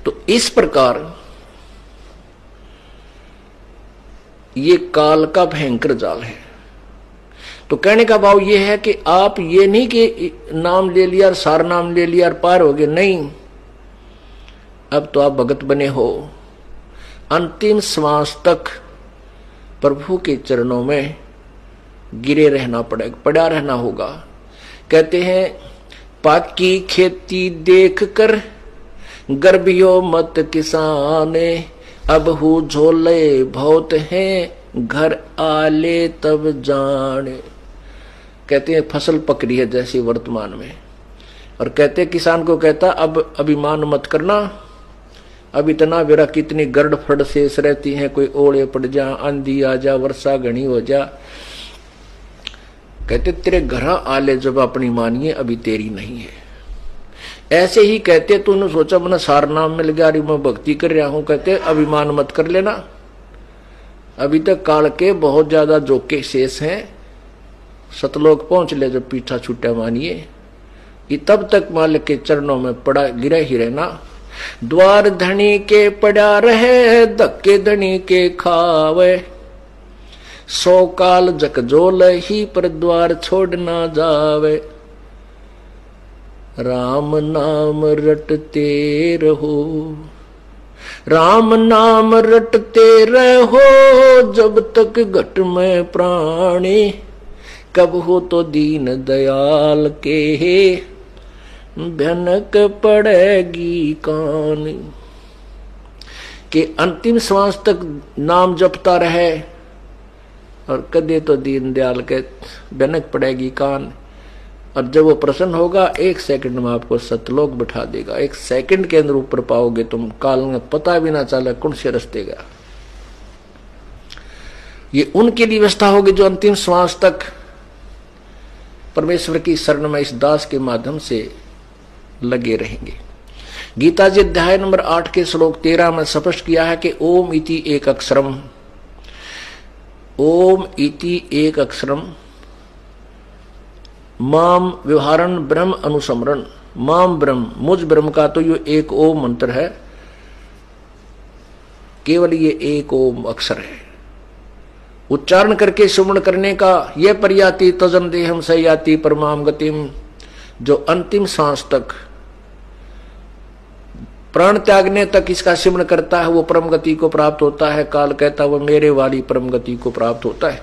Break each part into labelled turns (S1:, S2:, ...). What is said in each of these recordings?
S1: तो इस प्रकार ये काल का भयंकर जाल है। तो कहने का भाव ये है कि आप ये नहीं कि नाम ले लिया और सार नाम ले लिया और पार हो गए, नहीं। अब तो आप भगत बने हो, अंतिम श्वास तक प्रभु के चरणों में गिरे रहना पड़ेगा, पड़ा रहना होगा। कहते हैं पाकी खेती देख कर गर्भियो मत किसाने, अब हु झोले बहुत हैं घर आले तब जाने। कहते हैं फसल पक रही है जैसे वर्तमान में, और कहते किसान को कहता अब अभिमान मत करना, अब इतना बेरा कितनी गर्द फड़ शेष रहती हैं, कोई ओले पड़ जा, आंधी आ जा, वर्षा घनी हो जा। कहते तेरे घर आले जब अपनी मानिए अभी तेरी नहीं है। ऐसे ही कहते तूने सोचा मैंने सार नाम मिल गया, मैं भक्ति कर रहा हूं, कहते अभिमान मत कर लेना, अभी तक काल के बहुत ज्यादा जोके शेष हैं, सतलोक पहुंच ले जब पीछा छूटा मानिए, ये तब तक मालिक के चरणों में पड़ा गिरा ही रहना। द्वार धनी के पड़ा रहे धक्के धनी के खावे, 100 काल जकजोल ही पर द्वार छोड़ ना जावे। राम नाम रटते रहो, राम नाम रटते रहो जब तक घट में प्राणी, कब हो तो दीन दयाल के भनक पड़ेगी कान। के अंतिम श्वास तक नाम जपता रहे और कदे तो दीन दयाल के भनक पड़ेगी कान। और जब वो प्रसन्न होगा 1 सेकंड में आपको सतलोक बिठा देगा, 1 सेकंड के अंदर ऊपर पाओगे तुम, काल में पता भी ना चले कौन से रास्ते गया। ये उनके लिए व्यवस्था होगी जो अंतिम श्वास तक परमेश्वर की शरण में इस दास के माध्यम से लगे रहेंगे। गीता जी अध्याय नंबर 8 के श्लोक 13 में स्पष्ट किया है कि ओम इति एक अक्षरम, ओम इति एक अक्षरम माम व्यवहारन ब्रह्म अनुसमरण। माम ब्रह्म, मुझ ब्रह्म का तो ये एक ओम मंत्र है, केवल ये एक ओम अक्षर है। उच्चारण करके सुमरण करने का यह पर्याति तजन देहम सयाति परमाम गतिम, जो अंतिम सांस तक प्राण त्यागने तक इसका सिमरण करता है वो परम गति को प्राप्त होता है। काल कहता वो मेरे वाली परम गति को प्राप्त होता है।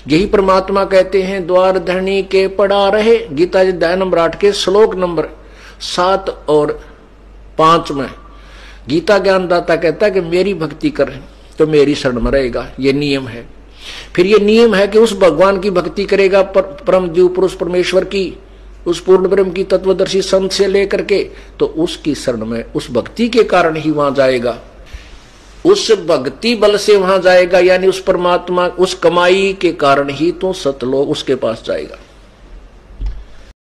S1: यही परमात्मा कहते हैं द्वार धरणी के पड़ा रहे। गीता जी अध्याय नंबर 8 के श्लोक नंबर 7 और 5 में गीता ज्ञानदाता कहता है कि मेरी भक्ति कर तो मेरी शरण में रहेगा, ये नियम है। फिर ये नियम है कि उस भगवान की भक्ति करेगा, परम जीव पुरुष परमेश्वर की, उस पूर्ण ब्रह्म की तत्वदर्शी संत से लेकर के, तो उसकी शरण में उस भक्ति के कारण ही वहां जाएगा, उस भक्ति बल से वहां जाएगा, यानी उस परमात्मा उस कमाई के कारण ही तो सतलोक उसके पास जाएगा।